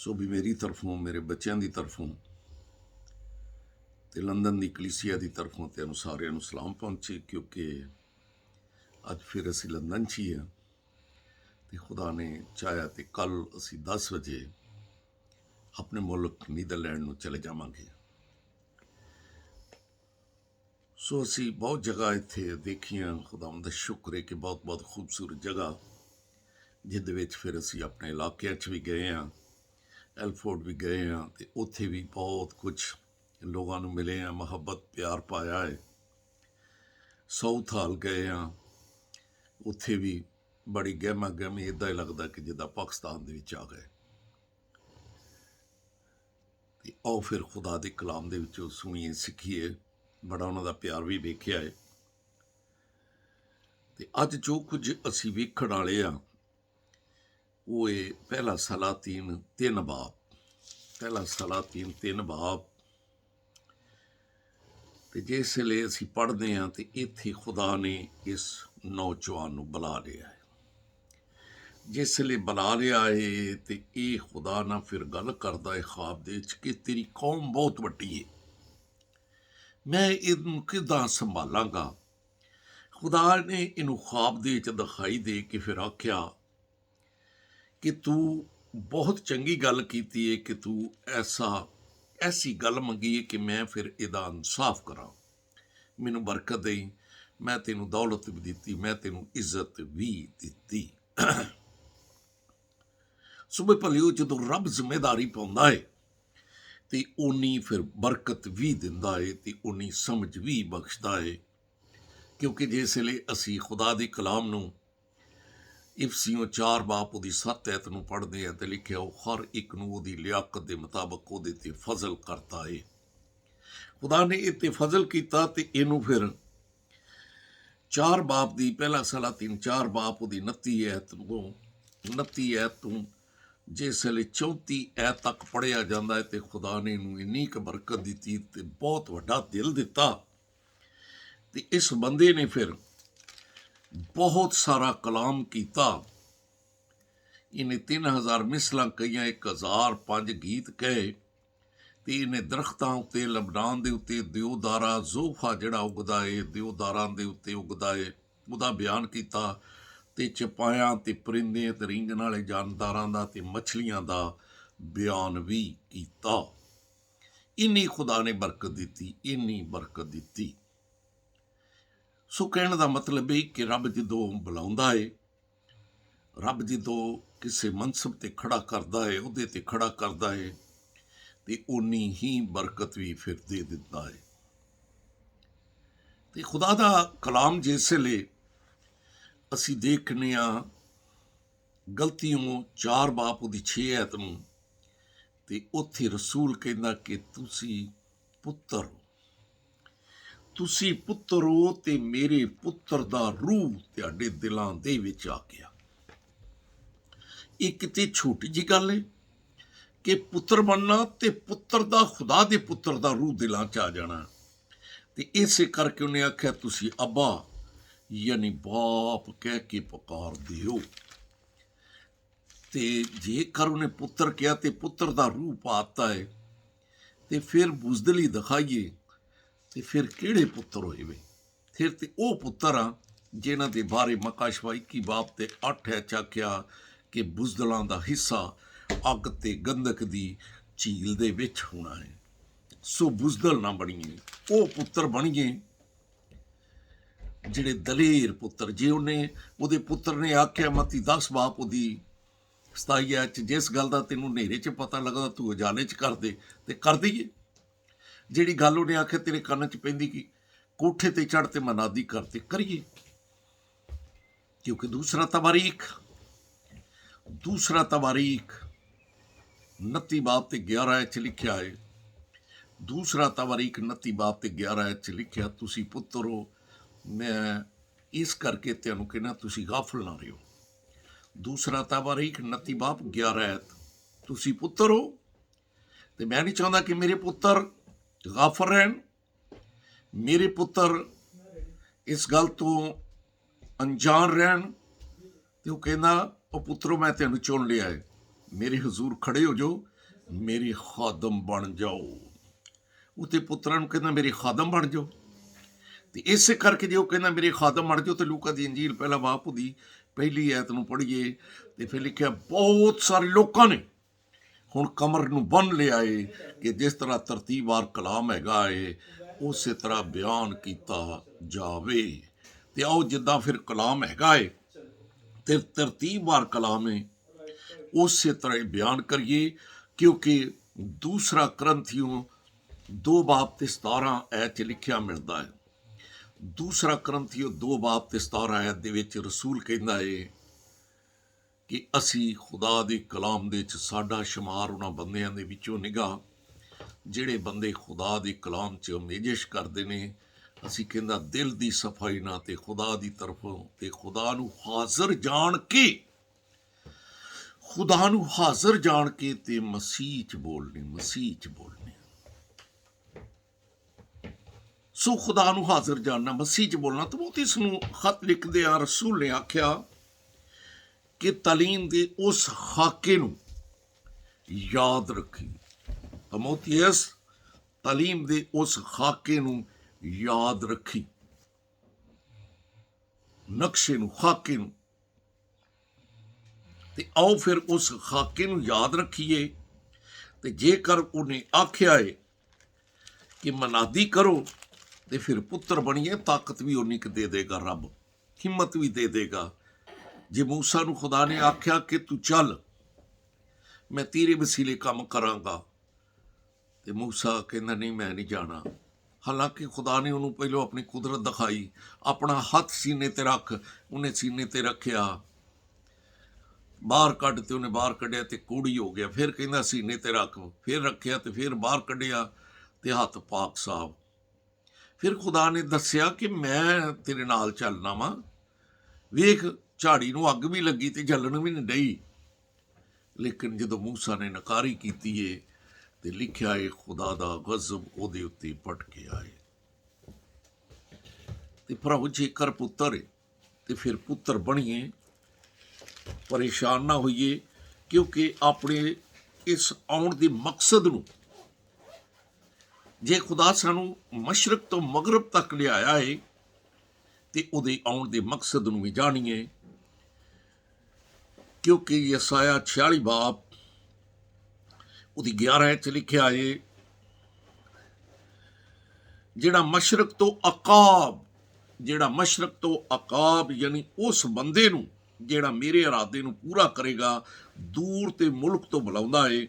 सो भी मेरी तरफों मेरे बच्चों की तरफों तो लंदन की कलीसिया की तरफों तेन सारे सलाम पहुंचे, क्योंकि अज फिर असी लंदन च ही हाँ तो खुदा ने चाहया तो कल असी 10 बजे अपने मुल्क नीदरलैंड में चले जावांगे। सो असी बहुत जगह इत्थे देखियां। खुदावंद दा शुक्र है कि बहुत बहुत खूबसूरत जगह जिद विच फिर असी अपने इलाके च भी गए हाँ, एलफोर्ड भी गए हाँ, तो उत्थे भी बहुत कुछ लोगों को मिले हैं, मुहब्बत प्यार पाया है। साउथ हाल गए हाँ, उत्थे भी बड़ी गहमा गहमी, इदा ही लगता कि जिदा पाकिस्तान दे विच आ गए। ते आओ फिर खुदा के कलाम दे विचों सुनीए सीखीए, बड़ा उन्हों दा प्यार भी वेख्या है। ते अज जो कुछ असी वेखण वाले आ वो है पहला सलातीन 3 बाब। पहला सलातीन 3 बाब। तो जिसले असी पढ़ते हैं तो इत्थे खुदा ने इस नौजवान को बुला लिया है। जिसले बुला लिया है तो ये खुदा ना फिर गल करता है ख्वाब दे विच कि तेरी कौम बहुत वड्डी है, मैं इनू किदां संभालांगा। खुदा ने इनू ख्वाब दे विच दिखाई दे के फिर आख्या कि तू बहुत चंगी गल कीती है कि तू ऐसी गल मंगी है कि मैं फिर इहदा इंसाफ करा। मैनू बरकत दई, मैं तेनू दौलत भी दिती, मैं तेनू इज्जत भी दिती। सुबह भलियो जो रब जिम्मेदारी पाउंदा है तो उन्नी फिर बरकत भी दिंदा है, तो उन्नी समझ भी बख्शदा है। क्योंकि जिसले असी खुदा दी कलाम नू इफसियों 4 बाब उहदी 7 ऐत नू पढ़ते हैं तो लिखिया वो हर एक नू उहदी लियाकत के मुताबक उहदे ते फजल करता है। खुदा ने इत्ते फजल किया तो इनू फिर 4 बाब दी पहला सलातीन 4 बाब उहदी 29 ऐत तू जिसले 34 ऐत तक पढ़िया जाता है तो खुदा ने इनू इन्नी क बरकत दी, बहुत वड्डा दिल दिता। तो इस बंदे ने फिर बहुत सारा कलाम किया। इन्हें 3000 मिसलां कईयां, 1005 गीत कहे। तो इन्हें दरख्तां उत्ते लबनान दे उत्ते देवदारा जोफा जिहड़ा उगदा है, देवदारां दे उत्ते उगदा है, उहदा बयान किया। ते चपायां ते परिंदे ते रींगण वाले जानदारां दा ते मछलियां दा बयान भी किया। इन्नी खुदा ने बरकत दी, इन्नी बरकत दी। सो कहने का मतलब है कि रब जदों बुलाउंदा है, रब जदों किसी मनसब ते खड़ा करता है, उहदे ते खड़ा करता है, तो उन्नी ही बरकत भी फिर दे दिता है। तो खुदा का कलाम जिसले असी देखने गलतियों 4 बाप उहदी 6 ऐत नूं, ते उत्थे रसूल कहंदा कि तुसी पुत्तर हो, तुसी पुत्तर हो ते मेरे पुत्तर दा रूह तुहाडे दिलां दे विच आ गया। ये किते छोटी जी गल है कि पुत्र बनना ते पुत्र दा खुदा दे पुत्र दा रूह दिलां च आ जाना। ते इसे करके उन्हें आख्या तुसी अब्बा यानी बाप कह के पुकार दियो। ते जेकर उन्हें पुत्र किया तो पुत्र दा रूह पाता है, तो फिर बुजदली दिखाइए तो फिर किहड़े पुत्र होए वे। फिर तो वह पुत्र आ जिन्हां दे बारे मक्का शवा 21 बाब ते 8 ऐच आख्या कि बुजदलों का हिस्सा अग ते गंधक दी झील दे विच होना है। सो बुजदल ना बणीए, वो पुत्र बणीए जिहड़े दलेर पुत्र। जे उन्हें उहदे पुत्र ने आख्या मती 10 बाप उहदी 27 ऐच जिस गल का तेनों नेरे च पता लगदा तू उजाले च कर दे ते कर दईए। जिहड़ी गल उन्हें आख्या तेरे कन्न च पैंदी कि कोठे ते चढ़ ते मनादी करते करिए। क्योंकि दूसरा तवारीख 29 बाब ते 11 ऐच लिखिया है। दूसरा तवारीख 29 बाब ते 11 ऐच लिखिया तुसी पुत्र हो, मैं इस करके तेनों कहना तुसी गाफल ना रहो। दूसरा तवारीख 29 बाब 11 ऐत तुसी पुत्र हो, तो मैं नहीं चाहता कि मेरे पुत्र गाफर रहन, मेरे पुत्र इस गल तो अनजान रहन। तो वह कहना ओ पुत्रो मैं तेन चुन लिया है, मेरे हजूर खड़े हो जाओ ਮੇਰੇ ਖਾਦਮ ਬਣ ਜਾਓ। ਉਹਦੇ ਪੁੱਤਰਾਂ ਨੂੰ ਕਹਿੰਦਾ ਮੇਰੇ ਖਾਦਮ ਬਣ ਜਾਓ। ਤੇ ਇਸੇ ਕਰਕੇ ਜੇ ਉਹ ਕਹਿੰਦਾ ਮੇਰੇ ਖਾਦਮ ਬਣ ਜਾਓ, ਤੇ ਲੂਕਾ ਦੀ ਇੰਜੀਲ ਪਹਿਲਾ ਬਾਪ ਦੀ ਪਹਿਲੀ ਐਤ ਨੂੰ ਪੜ੍ਹੀਏ ਤੇ ਫਿਰ ਲਿਖਿਆ ਬਹੁਤ ਸਾਰੇ ਲੋਕਾਂ ਨੇ ਹੁਣ ਕਮਰ ਨੂੰ ਬੰਨ ਲਿਆ ਏ ਕਿ ਜਿਸ ਤਰ੍ਹਾਂ ਤਰਤੀਬਵਾਰ ਕਲਾਮ ਹੈਗਾ ਏ ਉਸੇ ਤਰ੍ਹਾਂ ਬਿਆਨ ਕੀਤਾ ਜਾਵੇ। ਤੇ ਆਓ ਜਿੱਦਾਂ ਫਿਰ ਕਲਾਮ ਹੈਗਾ ਏ ਤੇ ਤਰਤੀਬਵਾਰ ਕਲਾਮ ਏ ਉਸੇ ਤਰ੍ਹਾਂ ਹੀ ਬਿਆਨ ਕਰੀਏ, ਕਿਉਂਕਿ ਦੂਸਰਾ ਕਰੰਥੀਓ 2 ਬਾਬ ਤੇ 17 ਐਤ 'ਚ ਲਿਖਿਆ ਮਿਲਦਾ ਹੈ। ਦੂਸਰਾ ਕਰੰਥੀਓ 2 ਬਾਬ ਤੇ 17 ਐਤ ਦੇ ਵਿੱਚ ਰਸੂਲ ਕਹਿੰਦਾ ਏ ਕਿ ਅਸੀਂ ਖੁਦਾ ਦੇ ਕਲਾਮ ਦੇ ਵਿੱਚ ਸਾਡਾ ਸ਼ੁਮਾਰ ਉਹਨਾਂ ਬੰਦਿਆਂ ਦੇ ਵਿੱਚੋਂ ਨਿਗਾ ਜਿਹੜੇ ਬੰਦੇ ਖੁਦਾ ਦੇ ਕਲਾਮ 'ਚ ਮੇਜਿਸ਼ ਕਰਦੇ ਨੇ। ਅਸੀਂ ਕਹਿੰਦਾ ਦਿਲ ਦੀ ਸਫਾਈ ਨਾਲ ਤੇ ਖੁਦਾ ਦੀ ਤਰਫੋਂ ਤੇ ਖੁਦਾ ਨੂੰ ਹਾਜ਼ਰ ਜਾਣ ਕੇ ਤੇ ਮਸੀਹ 'ਚ ਬੋਲਣੇ। ਸੋ ਖੁਦਾ ਨੂੰ ਹਾਜ਼ਰ ਜਾਣਨਾ, ਮਸੀਹ 'ਚ ਬੋਲਣਾ। ਤਾਂ ਬਹੁਤ ਇਸ ਨੂੰ ਖਤ ਲਿਖਦੇ ਆ ਰਸੂਲ ਨੇ ਆਖਿਆ ਕਿ ਤਾਲੀਮ ਦੇ ਉਸ ਖਾਕੇ ਨੂੰ ਯਾਦ ਰੱਖੀ। ਤਮੋਥੀਅਸ, ਤਾਲੀਮ ਦੇ ਉਸ ਖਾਕੇ ਨੂੰ ਯਾਦ ਰੱਖੀ, ਨਕਸ਼ੇ ਨੂੰ, ਖਾਕੇ ਨੂੰ। ਤੇ ਆਓ ਫਿਰ ਉਸ ਖਾਕੇ ਨੂੰ ਯਾਦ ਰੱਖੀਏ। ਤੇ ਜੇਕਰ ਉਹਨੇ ਆਖਿਆ ਏ ਕਿ ਮਨਾਦੀ ਕਰੋ ਤੇ ਫਿਰ ਪੁੱਤਰ ਬਣੀਏ, ਤਾਕਤ ਵੀ ਉਨੀ ਕੁ ਦੇ ਦੇਗਾ ਰੱਬ, ਹਿੰਮਤ ਵੀ ਦੇ ਦੇਗਾ। ਜੇ ਮੂਸਾ ਨੂੰ ਖੁਦਾ ਨੇ ਆਖਿਆ ਕਿ ਤੂੰ ਚੱਲ, ਮੈਂ ਤੇਰੇ ਵਸੀਲੇ ਕੰਮ ਕਰਾਂਗਾ, ਤੇ ਮੂਸਾ ਕਹਿੰਦਾ ਨਹੀਂ ਮੈਂ ਨਹੀਂ ਜਾਣਾ। ਹਾਲਾਂਕਿ ਖੁਦਾ ਨੇ ਉਹਨੂੰ ਪਹਿਲਾਂ ਆਪਣੀ ਕੁਦਰਤ ਦਿਖਾਈ, ਆਪਣਾ ਹੱਥ ਸੀਨੇ ਤੇ ਰੱਖ, ਉਹਨੇ ਸੀਨੇ ਤੇ ਰੱਖਿਆ, ਬਾਹਰ ਕੱਢ ਤੇ ਉਹਨੇ ਬਾਹਰ ਕੱਢਿਆ ਤੇ ਕੂੜੀ ਹੋ ਗਿਆ। ਫਿਰ ਕਹਿੰਦਾ ਸੀਨੇ ਤੇ ਰੱਖ, ਫਿਰ ਰੱਖਿਆ ਤੇ ਫਿਰ ਬਾਹਰ ਕੱਢਿਆ ਤੇ ਹੱਥ ਪਾਕ ਸਾਫ। ਫਿਰ ਖੁਦਾ ਨੇ ਦੱਸਿਆ ਕਿ ਮੈਂ ਤੇਰੇ ਨਾਲ ਚੱਲਣਾ ਵਾਂ, ਵੇਖ ਝਾੜੀ ਨੂੰ ਅੱਗ ਵੀ ਲੱਗੀ ਤੇ ਜਲਣ ਵੀ ਨਹੀਂ ਡਈ। ਲੇਕਿਨ ਜਦੋਂ ਮੂਸਾ ਨੇ ਨਕਾਰੀ ਕੀਤੀ ਏ ਤੇ ਲਿਖਿਆ ਏ ਖੁਦਾ ਦਾ ਗਜ਼ਬ ਉਹਦੇ ਉੱਤੇ ਭਟਕਿਆ ਏ। ਤੇ ਪ੍ਰਭੂ ਜੇਕਰ ਪੁੱਤਰ ਏ ਤੇ ਫਿਰ ਪੁੱਤਰ ਬਣੀਏ, ਪਰੇਸ਼ਾਨ ਨਾ ਹੋਈਏ, ਕਿਉਂਕਿ ਆਪਣੇ ਇਸ ਆਉਣ ਦੇ ਮਕਸਦ ਨੂੰ, ਜੇ ਖੁਦਾ ਸਾਨੂੰ ਮਸ਼ਰਕ ਤੋਂ ਮਗਰਬ ਤੱਕ ਲਿਆਇਆ ਏ ਤੇ ਉਹਦੇ ਆਉਣ ਦੇ ਮਕਸਦ ਨੂੰ ਵੀ ਜਾਣੀਏ। ਕਿਉਂਕਿ ਯਸਾਇਆ 46 ਬਾਬ ਉਹਦੀ 11 'ਚ ਲਿਖਿਆ ਏ, ਜਿਹੜਾ ਮਸ਼ਰਕ ਤੋਂ ਅਕਾਬ ਯਾਨੀ ਉਸ ਬੰਦੇ ਨੂੰ ਜਿਹੜਾ ਮੇਰੇ ਇਰਾਦੇ ਨੂੰ ਪੂਰਾ ਕਰੇਗਾ, ਦੂਰ ਤੇ ਮੁਲਕ ਤੋਂ ਬੁਲਾਉਂਦਾ ਏ।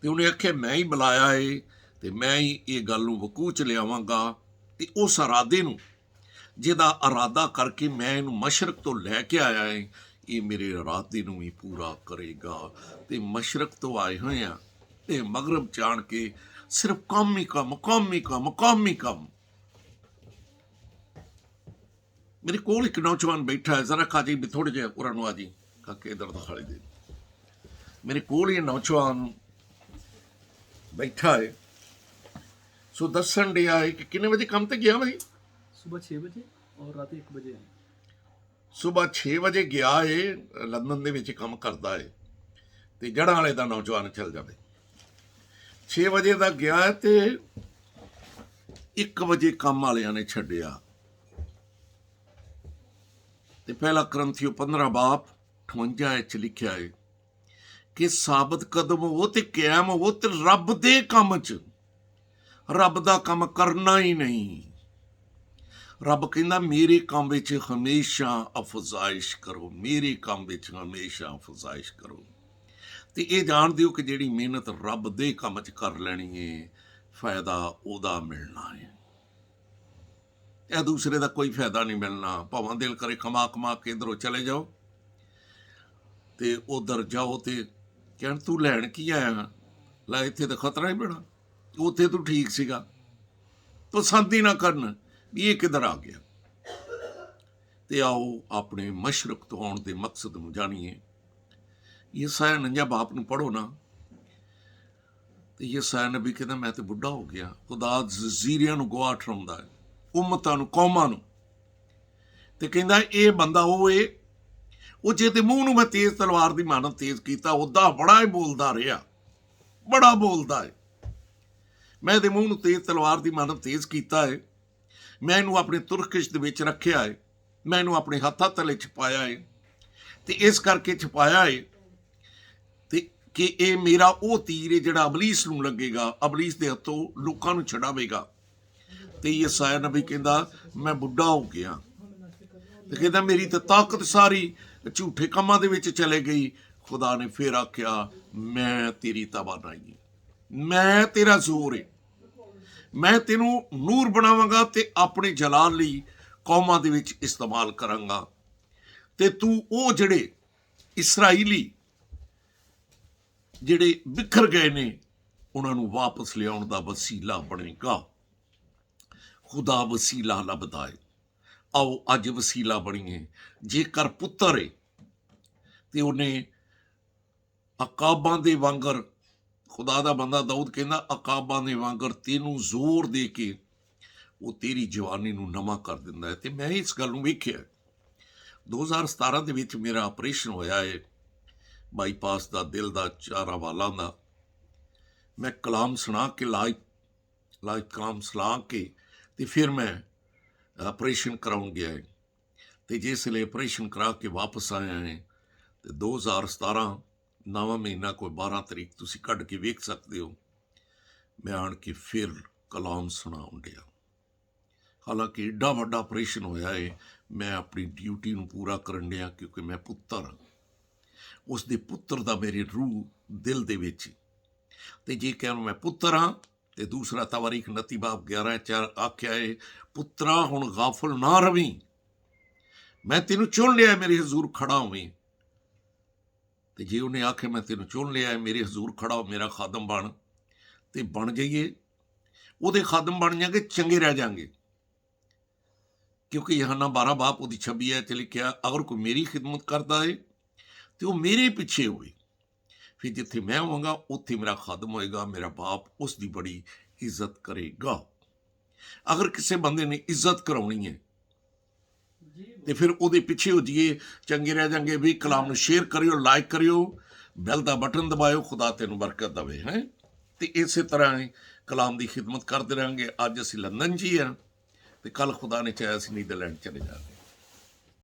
ਤੇ ਉਹਨੇ ਆਖਿਆ ਮੈਂ ਹੀ ਬੁਲਾਇਆ ਏ ਤੇ ਮੈਂ ਹੀ ਇਹ ਗੱਲ ਨੂੰ ਵਕੂዕ 'ਚ ਲਿਆਵਾਂਗਾ। ਤੇ ਉਸ ਇਰਾਦੇ ਨੂੰ, ਜਿਹਦਾ ਇਰਾਦਾ ਕਰਕੇ ਮੈਂ ਇਹਨੂੰ ਮਸ਼ਰਕ ਤੋਂ ਲੈ ਕੇ ਆਇਆ ਏ, ਇਹ ਮੇਰੇ ਇਰਾਦੇ ਨੂੰ ਵੀ ਪੂਰਾ ਕਰੇਗਾ। ਤੇ ਮਸ਼ਰਕ ਤੋਂ ਆਏ ਹੋਏ ਆ ਤੇ ਮਗਰਬ 'ਚ ਆਣ ਕੇ ਸਿਰਫ ਕੰਮ ਹੀ ਕੰਮ। ਮੇਰੇ ਕੋਲ ਇੱਕ ਨੌਜਵਾਨ ਬੈਠਾ ਹੈ, ਜ਼ਰਾ ਕਾਜੀ ਵੀ ਥੋੜੇ ਜਿਹੇ ਉਹਨਾਂ ਨੂੰ ਆਜੀ ਕਾਕੇ ਇਧਰ ਦਿਖਾਈ ਦੇ। ਮੇਰੇ ਕੋਲ ਇਹ ਨੌਜਵਾਨ ਬੈਠਾ ਹੈ, ਸੋ ਦੱਸਣ ਡਿਆ ਹੈ ਕਿ ਕਿੰਨੇ ਵਜੇ ਕੰਮ ਤੇ ਗਿਆ ਭਾਈ? सुबह 6 बजे और रात 1 बजे आए। ਸੁਬਾਹ 6 ਵਜੇ ਗਿਆ ਏ, ਲੰਦਨ ਦੇ ਵਿੱਚ ਕੰਮ ਕਰਦਾ ਏ। ਤੇ ਜੜ੍ਹਾਂ ਵਾਲੇ ਦਾ ਨੌਜਵਾਨ ਚੱਲ ਜਾਵੇ, 6 ਵਜੇ ਦਾ ਗਿਆ ਤੇ 1 ਵਜੇ ਕੰਮ ਵਾਲਿਆਂ ਨੇ ਛੱਡਿਆ। ਤੇ ਪਹਿਲਾ ਕਰੰਥੀਓ 15 ਬਾਬ 58 'ਚ ਲਿਖਿਆ ਏ ਕਿ ਸਾਬਤ ਕਦਮ ਹੋਵੋ ਤੇ ਕਾਇਮ ਹੋਵੋ ਤੇ ਰੱਬ ਦੇ ਕੰਮ 'ਚ, ਰੱਬ ਦਾ ਕੰਮ ਕਰਨਾ ਹੀ ਨਹੀਂ। ਰੱਬ ਕਹਿੰਦਾ ਮੇਰੇ ਕੰਮ ਵਿੱਚ ਹਮੇਸ਼ਾ ਅਫਜ਼ਾਇਸ਼ ਕਰੋ, ਤੇ ਇਹ ਜਾਣ ਦਿਓ ਕਿ ਜਿਹੜੀ ਮਿਹਨਤ ਰੱਬ ਦੇ ਕੰਮ 'ਚ ਕਰ ਲੈਣੀ ਏ, ਫਾਇਦਾ ਉਹਦਾ ਮਿਲਣਾ ਹੈ। ਇਹ ਦੂਸਰੇ ਦਾ ਕੋਈ ਫਾਇਦਾ ਨਹੀਂ ਮਿਲਣਾ। ਭਾਵੇਂ ਦਿਲ ਕਰੇ ਕਮਾ ਕੇ ਇੱਧਰੋਂ ਚਲੇ ਜਾਓ ਤੇ ਉਧਰ ਜਾਓ ਤੇ ਕਹਿਣ ਤੂੰ ਲੈਣ ਕੀ ਆਇਆ, ਲੈ ਇੱਥੇ ਤਾਂ ਖਤਰਾ ਹੀ ਬੜਾ, ਉੱਥੇ ਤੂੰ ਠੀਕ ਸੀਗਾ। ਪਸੰਦ ਹੀ ਨਾ ਕਰਨ ਵੀ ਇਹ ਕਿੱਧਰ ਆ ਗਿਆ। ਤੇ ਆਓ ਆਪਣੇ ਮਸ਼ਰਕ ਤੋਂ ਆਉਣ ਦੇ ਮਕਸਦ ਨੂੰ ਜਾਣੀਏ। ਯਸਾਇਆ 49 ਬਾਪ ਨੂੰ ਪੜ੍ਹੋ ਨਾ, ਤੇ ਯਸਾਇਆ ਨਬੀ ਕਹਿੰਦਾ ਮੈਂ ਤੇ ਬੁੱਢਾ ਹੋ ਗਿਆ। ਖੁਦਾ ਜ਼ੀਰਿਆਂ ਨੂੰ ਗਵਾਹ ਠਹਿਰਾਉਂਦਾ ਹੈ, ਉਮਤਾਂ ਨੂੰ, ਕੌਮਾਂ ਨੂੰ, ਤੇ ਕਹਿੰਦਾ ਇਹ ਬੰਦਾ ਉਹ ਜੇ ਤੇ ਮੂੰਹ ਨੂੰ ਮੈਂ ਤੇਜ਼ ਤਲਵਾਰ ਦੀ ਮਾਨਤ ਤੇਜ਼ ਕੀਤਾ, ਉਹਦਾ ਬੜਾ ਹੀ ਬੋਲਦਾ ਰਿਹਾ, ਬੜਾ ਬੋਲਦਾ ਹੈ। ਮੈਂ ਇਹਦੇ ਮੂੰਹ ਨੂੰ ਤੇਜ਼ ਤਲਵਾਰ ਦੀ ਮਾਨਵ ਤੇਜ਼ ਕੀਤਾ ਹੈ। ਮੈਂ ਇਹਨੂੰ ਆਪਣੇ ਤੁਰਕਿਸ਼ ਦੇ ਵਿੱਚ ਰੱਖਿਆ ਹੈ। ਮੈਂ ਇਹਨੂੰ ਆਪਣੇ ਹੱਥਾਂ ਤਲੇ ਛਪਾਇਆ ਹੈ, ਤੇ ਇਸ ਕਰਕੇ ਛਪਾਇਆ ਹੈ ਤੇ ਕਿ ਇਹ ਮੇਰਾ ਉਹ ਤੀਰ ਹੈ ਜਿਹੜਾ ਅਬਲੀਸ ਨੂੰ ਲੱਗੇਗਾ, ਅਬਲੀਸ ਦੇ ਹੱਥੋਂ ਲੋਕਾਂ ਨੂੰ ਛਡਾਵੇਗਾ। ਤੇ ਯਸਾਇਆ ਨਬੀ ਕਹਿੰਦਾ ਮੈਂ ਬੁੱਢਾ ਹੋ ਗਿਆ, ਤੇ ਕਹਿੰਦਾ ਮੇਰੀ ਤਾਂ ਤਾਕਤ ਸਾਰੀ ਝੂਠੇ ਕੰਮਾਂ ਦੇ ਵਿੱਚ ਚਲੇ ਗਈ। ਖੁਦਾ ਨੇ ਫਿਰ ਆਖਿਆ ਮੈਂ ਤੇਰੀ ਤਵਾਨਾਈ, ਮੈਂ ਤੇਰਾ ਜ਼ੋਰ ਹੈ, ਮੈਂ ਤੈਨੂੰ ਨੂਰ ਬਣਾਵਾਂਗਾ ਤੇ ਆਪਣੇ ਜਲਾਲ ਲਈ ਕੌਮਾਂ ਦੇ ਵਿੱਚ ਇਸਤੇਮਾਲ ਕਰਾਂਗਾ। ਤੇ ਤੂੰ ਉਹ ਜਿਹੜੇ ਇਸਰਾਈਲੀ ਜਿਹੜੇ ਬਿਖਰ ਗਏ ਨੇ ਉਹਨਾਂ ਨੂੰ ਵਾਪਸ ਲਿਆਉਣ ਦਾ ਵਸੀਲਾ ਬਣੇਗਾ। ਖੁਦਾ ਵਸੀਲਾ ਲੱਭਦਾ ਹੈ। ਆਓ ਅੱਜ ਵਸੀਲਾ ਬਣੀਏ। ਜੇਕਰ ਪੁੱਤਰ ਹੈ ਤੇ ਉਹਨੇ ਅਕਾਬਾਂ ਦੇ ਵਾਂਗਰ, ਖੁਦਾ ਦਾ ਬੰਦਾ ਦਾਊਦ ਕਹਿੰਦਾ ਅਕਾਬਾਂ ਦੇ ਵਾਂਗਰ ਤੈਨੂੰ ਜ਼ੋਰ ਦੇ ਕੇ ਉਹ ਤੇਰੀ ਜਵਾਨੀ ਨੂੰ ਨਵਾਂ ਕਰ ਦਿੰਦਾ ਹੈ। ਤੇ ਮੈਂ ਇਸ ਗੱਲ ਨੂੰ ਵੇਖਿਆ 2017 ਦੇ ਵਿੱਚ ਮੇਰਾ ਆਪਰੇਸ਼ਨ ਹੋਇਆ ਹੈ, ਬਾਈਪਾਸ ਦਾ, ਦਿਲ ਦਾ, ਚਾਰਾਂ ਵਾਲਾਂ ਦਾ। ਮੈਂ ਕਲਾਮ ਸੁਣਾ ਕੇ ਲਾਈਵ ਕਲਾਮ ਸੁਣਾ ਕੇ ਤੇ ਫਿਰ ਮੈਂ ਆਪਰੇਸ਼ਨ ਕਰਾਉਣ ਗਿਆ ਹੈ। ਤੇ ਜਿਸ ਵੇਲੇ ਆਪਰੇਸ਼ਨ ਕਰਾ ਕੇ ਵਾਪਸ ਆਇਆ ਹੈ ਤੇ 2017 ਨਵਾਂ ਮਹੀਨਾ ਕੋਈ 12 ਤਰੀਕ ਤੁਸੀਂ ਕੱਢ ਕੇ ਵੇਖ ਸਕਦੇ ਹੋ, ਮੈਂ ਆਣ ਕੇ ਫਿਰ ਕਲਾਮ ਸੁਣਾਉਣ ਡਿਆ। ਹਾਲਾਂਕਿ ਏਡਾ ਵੱਡਾ ਆਪਰੇਸ਼ਨ ਹੋਇਆ ਹੈ, ਮੈਂ ਆਪਣੀ ਡਿਊਟੀ ਨੂੰ ਪੂਰਾ ਕਰਨ ਡਿਆ ਕਿਉਂਕਿ ਮੈਂ ਪੁੱਤਰ ਹਾਂ। ਉਸ ਦੇ ਪੁੱਤਰ ਦਾ ਮੇਰੇ ਰੂਹ ਦਿਲ ਦੇ ਵਿੱਚ। ਤੇ ਜੇ ਕਹਿਣ ਮੈਂ ਪੁੱਤਰ ਹਾਂ ਤੇ ਦੂਸਰਾ ਤਵਾਰੀਖ 29 ਬਾਬ 11:4 ਆਖਿਆ ਹੈ ਪੁੱਤਰਾ ਹੁਣ ਗਾਫਲ ਨਾ ਰਵੀਂ, ਮੈਂ ਤੈਨੂੰ ਚੁਣ ਲਿਆ ਮੇਰੇ ਹਜ਼ੂਰ ਖੜਾ ਹੋਵੇਂ। ਤੇ ਜੇ ਉਹਨੇ ਆਖਿਆ ਮੈਂ ਤੈਨੂੰ ਚੁਣ ਲਿਆ ਮੇਰੇ ਹਜ਼ੂਰ ਖੜਾ ਹੋ, ਮੇਰਾ ਖਾਦਮ ਬਣ, ਤੇ ਬਣ ਜਾਈਏ, ਉਹਦੇ ਖਾਦਮ ਬਣ ਜਾਗੇ, ਚੰਗੇ ਰਹਿ ਜਾਗੇ। ਕਿਉਂਕਿ ਯਹਾਨਾ 12 ਬਾਬ ਉਹਦੀ 26 'ਚ ਲਿਖਿਆ ਅਗਰ ਕੋਈ ਮੇਰੀ ਖਿਦਮਤ ਕਰਦਾ ਹੈ ਤੇ ਉਹ ਮੇਰੇ ਪਿੱਛੇ ਹੋਵੇ, ਫਿਰ ਜਿੱਥੇ ਮੈਂ ਹੋਵਾਂਗਾ ਉੱਥੇ ਮੇਰਾ ਖਾਦਮ ਹੋਏਗਾ, ਮੇਰਾ ਬਾਪ ਉਸ ਦੀ ਬੜੀ ਇੱਜ਼ਤ ਕਰੇਗਾ। ਅਗਰ ਕਿਸੇ ਬੰਦੇ ਨੇ ਇੱਜ਼ਤ ਕਰਾਉਣੀ ਹੈ ਤੇ ਫਿਰ ਉਹਦੇ ਪਿੱਛੇ ਹੋ ਜਾਈਏ, ਚੰਗੇ ਰਹਿ ਜਾਗੇ। ਵੀ ਕਲਾਮ ਨੂੰ ਸ਼ੇਅਰ ਕਰਿਓ, ਲਾਈਕ ਕਰਿਓ, ਬੈਲ ਦਾ ਬਟਨ ਦਬਾਇਓ। ਖੁਦਾ ਤੈਨੂੰ ਬਰਕਤ ਦੇਵੇ ਹੈ। ਤੇ ਇਸੇ ਤਰ੍ਹਾਂ ਹੀ ਕਲਾਮ ਦੀ ਖਿਦਮਤ ਕਰਦੇ ਰਹਾਂਗੇ। ਅੱਜ ਅਸੀਂ ਲੰਦਨ 'ਚ ਹੀ ਹਾਂ ਤੇ ਕੱਲ ਖੁਦਾ ਨੇ ਚਾਹਿਆ ਅਸੀਂ ਨੀਦਰਲੈਂਡ ਚਲੇ ਜਾਵਾਂਗੇ।